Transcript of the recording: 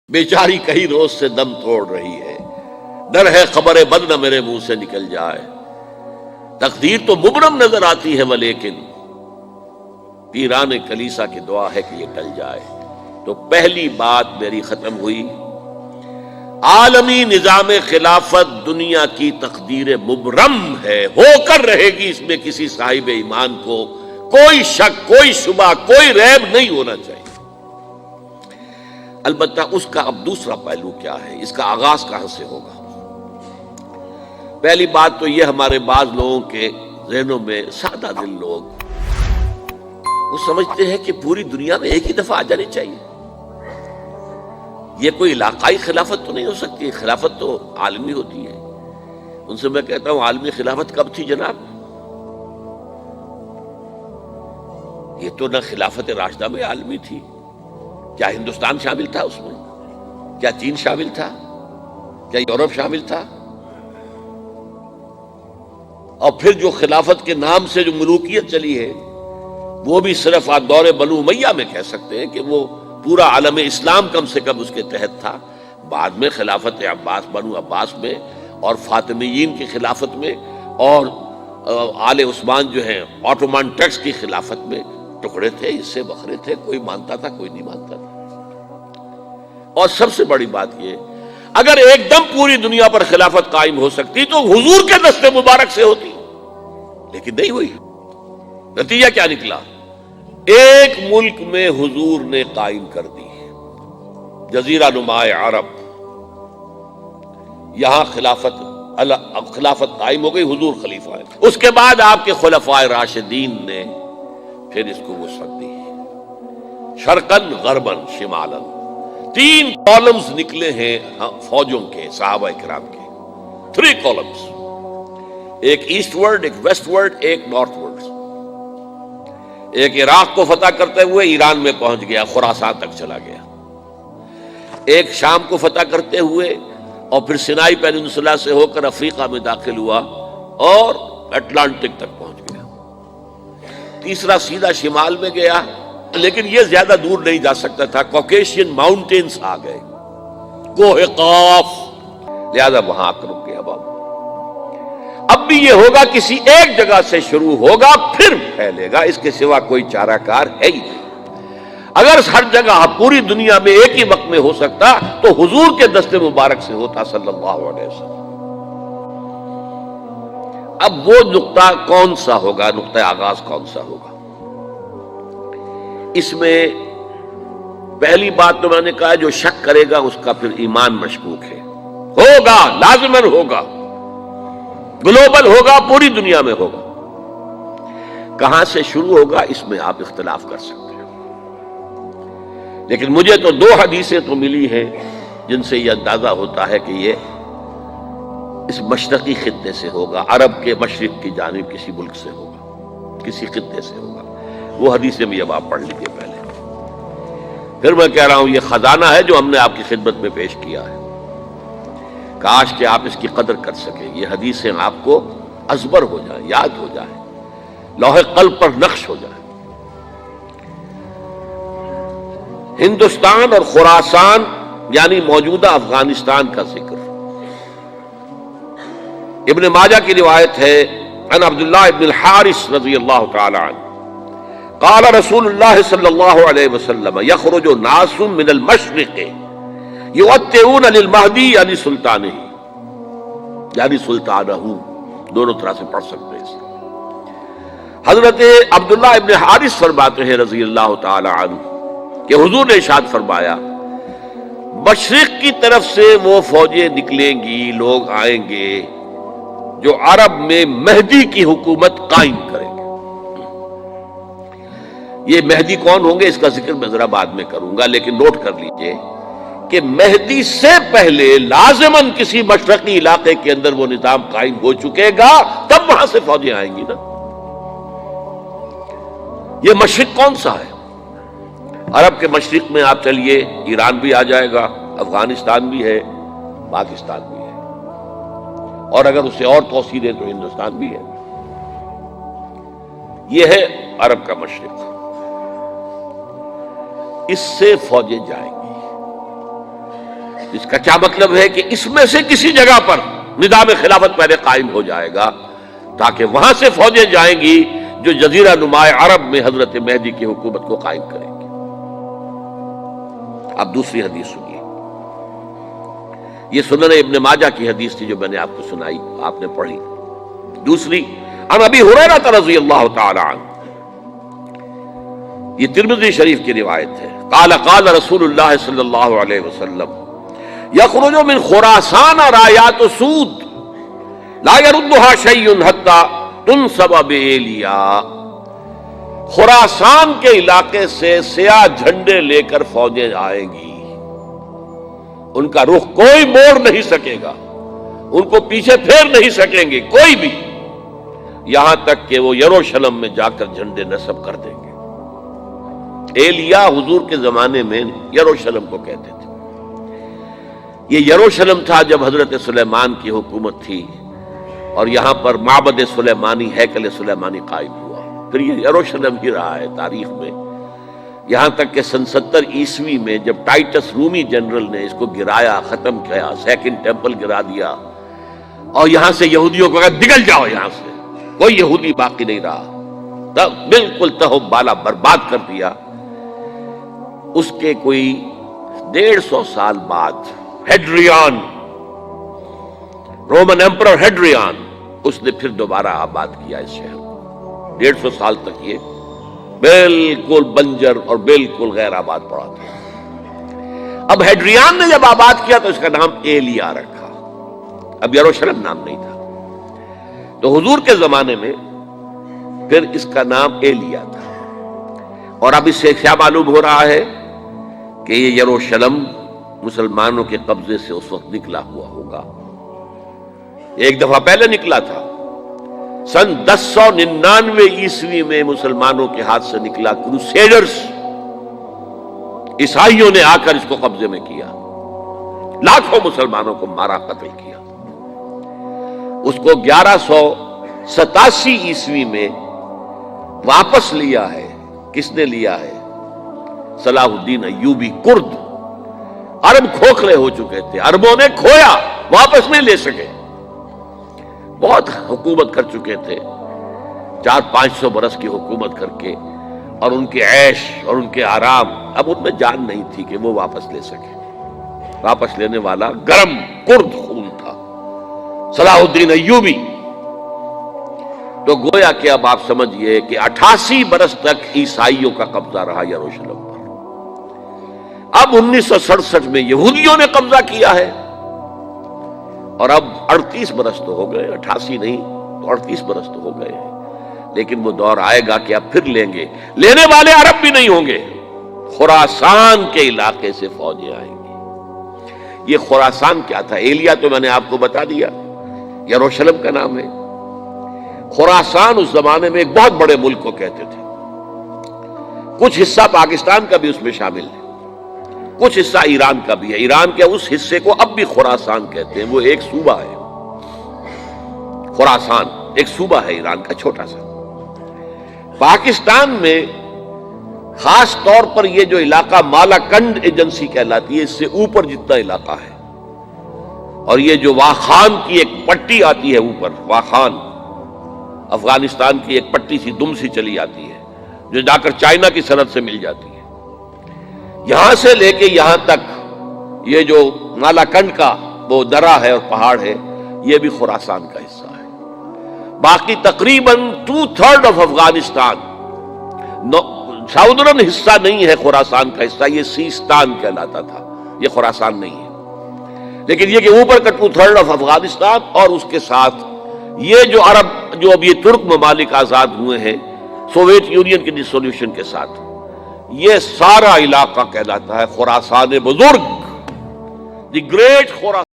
بیچاری کئی روز سے دم توڑ رہی ہے، ڈر ہے خبر بد نہ میرے منہ سے نکل جائے۔ تقدیر تو مبرم نظر آتی ہے ولیکن پیران کلیسا کی دعا ہے کہ یہ ٹل جائے۔ تو پہلی بات میری ختم ہوئی، عالمی نظام خلافت دنیا کی تقدیر مبرم ہے، ہو کر رہے گی، اس میں کسی صاحب ایمان کو کوئی شک، کوئی شبہ، کوئی ریب نہیں ہونا چاہیے۔ البتہ اس کا اب دوسرا پہلو کیا ہے، اس کا آغاز کہاں سے ہوگا؟ پہلی بات تو یہ، ہمارے بعض لوگوں کے ذہنوں میں، سادہ دل لوگ وہ سمجھتے ہیں کہ پوری دنیا میں ایک ہی دفعہ آ جانی چاہیے۔ یہ کوئی علاقائی خلافت تو نہیں ہو سکتی، خلافت تو عالمی ہوتی ہے۔ ان سے میں کہتا ہوں، عالمی خلافت کب تھی جناب؟ یہ تو نہ خلافت راشدہ میں عالمی تھی، کیا ہندوستان شامل تھا اس میں؟ کیا چین شامل تھا؟ کیا یورپ شامل تھا؟ اور پھر جو خلافت کے نام سے جو ملوکیت چلی ہے، وہ بھی صرف دور بنو امیہ میں کہہ سکتے ہیں کہ وہ پورا عالم اسلام کم سے کم اس کے تحت تھا۔ بعد میں خلافت عباس، بنو عباس میں، اور فاطمیین کی خلافت میں، اور آل عثمان جو ہیں آٹومان ٹرکس کی خلافت میں ٹکڑے تھے، اس سے بکھرے تھے، کوئی مانتا تھا، کوئی نہیں مانتا تھا۔ اور سب سے بڑی بات یہ، اگر ایک دم پوری دنیا پر خلافت قائم ہو سکتی تو حضور کے دست مبارک سے ہوتی، لیکن نہیں ہوئی۔ نتیجہ کیا نکلا؟ ایک ملک میں حضور نے قائم کر دی، جزیرہ نما عرب، یہاں خلافت قائم ہو گئی، حضور خلیفہ ہے۔ اس کے بعد آپ کے خلفائے راشدین نے پھر اس کو وسعت دی، شرقاً غرباً شمالاً۔ 3 کالمز نکلے ہیں فوجوں کے، صحابہ کرام کے، 3 کالمز، ایک ایسٹ ورڈ، ایک ویسٹ ورڈ، ایک نارتھ ورڈ۔ ایک عراق کو فتح کرتے ہوئے ایران میں پہنچ گیا، خراسان تک چلا گیا۔ ایک شام کو فتح کرتے ہوئے اور پھر سینائی پیننسولا سے ہو کر افریقہ میں داخل ہوا اور اٹلانٹک تک پہنچ گیا۔ تیسرا سیدھا شمال میں گیا، لیکن یہ زیادہ دور نہیں جا سکتا تھا، کوکیشین ماؤنٹینز آ گئے، کوہ قاف، لہذا وہاں آ کر رک گیا۔ بابا اب بھی یہ ہوگا، کسی ایک جگہ سے شروع ہوگا پھر پھیلے گا، اس کے سوا کوئی چارہ کار ہے ہی نہیں۔ اگر ہر جگہ پوری دنیا میں ایک ہی وقت میں ہو سکتا تو حضور کے دست مبارک سے ہوتا صلی اللہ علیہ وسلم۔ اب وہ نقطہ کون سا ہوگا، نقطہ آغاز کون سا ہوگا؟ اس میں پہلی بات تو میں نے کہا، جو شک کرے گا اس کا پھر ایمان مشکوک ہے۔ ہوگا، لازماً ہوگا، گلوبل ہوگا، پوری دنیا میں ہوگا۔ کہاں سے شروع ہوگا اس میں آپ اختلاف کر سکتے ہیں، لیکن مجھے تو 2 حدیثیں تو ملی ہیں جن سے یہ اندازہ ہوتا ہے کہ یہ اس مشرقی خطے سے ہوگا، عرب کے مشرق کی جانب کسی ملک سے ہوگا، کسی خطے سے ہوگا۔ وہ حدیثیں بھی اب آپ پڑھ لیجیے پہلے، پھر میں کہہ رہا ہوں یہ خزانہ ہے جو ہم نے آپ کی خدمت میں پیش کیا ہے، کاش کہ آپ اس کی قدر کر سکیں، یہ حدیثیں آپ کو ازبر ہو جائیں، یاد ہو جائیں، لوح قلب پر نقش ہو جائیں۔ ہندوستان اور خراسان یعنی موجودہ افغانستان کا ذکر ابن ماجہ کی روایت ہے، عن عبداللہ ابن الحارث رضی اللہ تعالی عنہ قال رسول اللہ صلی اللہ علیہ وسلم یخرج ناس من المشرق یؤتئون للمہدی یعنی سلطانہ، یعنی سلطانہ، دونوں طرح سے پڑھ سکتے ہیں۔ حضرت عبداللہ ابن حارث فرماتے ہیں رضی اللہ تعالی عنہ کہ حضور نے ارشاد فرمایا، مشرق کی طرف سے وہ فوجیں نکلیں گی، لوگ آئیں گے جو عرب میں مہدی کی حکومت قائم کریں گے۔ یہ مہدی کون ہوں گے اس کا ذکر میں ذرا بعد میں کروں گا، لیکن نوٹ کر لیجئے کہ مہدی سے پہلے لازماً کسی مشرقی علاقے کے اندر وہ نظام قائم ہو چکے گا، تب وہاں سے فوجیں آئیں گی نا۔ یہ مشرق کون سا ہے؟ عرب کے مشرق میں آپ چلیے، ایران بھی آ جائے گا، افغانستان بھی ہے، پاکستان بھی ہے، اور اگر اسے اور توسیع دیں تو ہندوستان بھی ہے۔ یہ ہے عرب کا مشرق، اس سے فوجیں جائیں گی۔ اس کا کیا مطلب ہے کہ اس میں سے کسی جگہ پر نظام خلافت پہلے قائم ہو جائے گا تاکہ وہاں سے فوجیں جائیں گی جو جزیرہ نما عرب میں حضرت مہدی کی حکومت کو قائم کریں گے۔ اب دوسری حدیث سنیے، یہ سنن ابن ماجہ کی حدیث تھی جو میں نے آپ کو سنائی، آپ نے پڑھی۔ دوسری عن ابی ہریرہ رضی اللہ تعالی عنہ، یہ ترمذی شریف کی روایت ہے، قال قال رسول اللہ صلی اللہ علیہ وسلم یخرج من خراسان رایات سود لا يردها شیء حتی تنصب بایلیا، خراسان کے علاقے سے سیاہ جھنڈے لے کر فوجیں آئیں گی، ان کا رخ کوئی موڑ نہیں سکے گا، ان کو پیچھے پھیر نہیں سکیں گے کوئی بھی، یہاں تک کہ وہ یروشلم میں جا کر جھنڈے نصب کر دیں گے۔ ایلیا حضور کے زمانے میں یروشلم کو کہتے تھے۔ یہ یروشلم تھا جب حضرت سلیمان کی حکومت تھی اور یہاں پر معبد سلیمانی، ہیکل سلیمانی قائم ہوا، پھر یہ یروشلم ہی رہا ہے تاریخ میں، یہاں تک کہ سن 70 عیسوی میں جب ٹائٹس رومی جنرل نے اس کو گرایا، ختم کیا، سیکنڈ ٹیمپل گرا دیا اور یہاں سے یہودیوں کو کہا نکل جاؤ، یہاں سے کوئی یہودی باقی نہیں رہا، تب بالکل تہو بالا برباد کر دیا۔ اس کے کوئی 150 سال بعد ہیڈریان، رومن ایمپرر ہیڈریان، اس نے پھر دوبارہ آباد کیا اس شہر کو۔ 150 سال تک یہ بالکل بنجر اور بالکل غیر آباد پڑا تھا۔ اب ہیڈریان نے جب آباد کیا تو اس کا نام ایلیا رکھا، اب یروشلم نام نہیں تھا، تو حضور کے زمانے میں پھر اس کا نام ایلیا تھا۔ اور اب اس سے کیا معلوم ہو رہا ہے کہ یہ یروشلم مسلمانوں کے قبضے سے اس وقت نکلا ہوا ہوگا، ایک دفعہ پہلے نکلا تھا، سن 1099 عیسوی میں مسلمانوں کے ہاتھ سے نکلا، کروسیڈرز عیسائیوں نے آ کر اس کو قبضے میں کیا، لاکھوں مسلمانوں کو مارا، قتل کیا۔ اس کو 1187 عیسوی میں واپس لیا ہے، کس نے لیا ہے؟ صلاح الدین ایوبی، کرد، عرب کھوکھلے ہو چکے تھے، عربوں نے کھویا، واپس نہیں لے سکے، بہت حکومت کر چکے تھے، 400-500 برس کی حکومت کر کے، اور ان کے عیش اور ان کے آرام، اب ان میں جان نہیں تھی کہ وہ واپس لے سکے۔ واپس لینے والا گرم کرد خون تھا، صلاح الدین ایوبی۔ تو گویا کہ اب آپ سمجھئے کہ 88 برس تک عیسائیوں کا قبضہ رہا یروشلم پر۔ اب 1967 میں یہودیوں نے قبضہ کیا ہے، اور اب 38 برس تو ہو گئے، 88 نہیں تو 38 برس تو ہو گئے ہیں، لیکن وہ دور آئے گا کہ اب پھر لیں گے، لینے والے عرب بھی نہیں ہوں گے، خراسان کے علاقے سے فوجیں آئیں گی۔ یہ خراسان کیا تھا؟ ایلیا تو میں نے آپ کو بتا دیا، یروشلم کا نام ہے۔ خراسان اس زمانے میں ایک بہت بڑے ملک کو کہتے تھے، کچھ حصہ پاکستان کا بھی اس میں شامل ہے، کچھ حصہ ایران کا بھی ہے، ایران کے اس حصے کو اب بھی خراسان کہتے ہیں، وہ ایک صوبہ ہے، خراسان ایک صوبہ ہے ایران کا چھوٹا سا۔ پاکستان میں خاص طور پر یہ جو علاقہ مالاکنڈ ایجنسی کہلاتی ہے، اس سے اوپر جتنا علاقہ ہے، اور یہ جو واخان کی ایک پٹی آتی ہے اوپر، واخان افغانستان کی ایک پٹی سی دم سی چلی آتی ہے جو جا کر چائنا کی سرحد سے مل جاتی ہے، یہاں سے لے کے یہاں تک یہ جو مالاکنڈ کا وہ درہ ہے اور پہاڑ ہے، یہ بھی خراسان کا حصہ ہے۔ باقی تقریباً 2/3 آف افغانستان ساؤدرن حصہ نہیں ہے خراسان کا حصہ، یہ سیستان کہلاتا تھا، یہ خراسان نہیں ہے، لیکن یہ کہ اوپر کا 2/3 آف افغانستان اور اس کے ساتھ یہ جو عرب جو اب یہ ترک ممالک آزاد ہوئے ہیں سوویت یونین کی ڈسولوشن کے ساتھ، یہ سارا علاقہ کہلاتا ہے خراسان بزرگ، دی گریٹ خراسان۔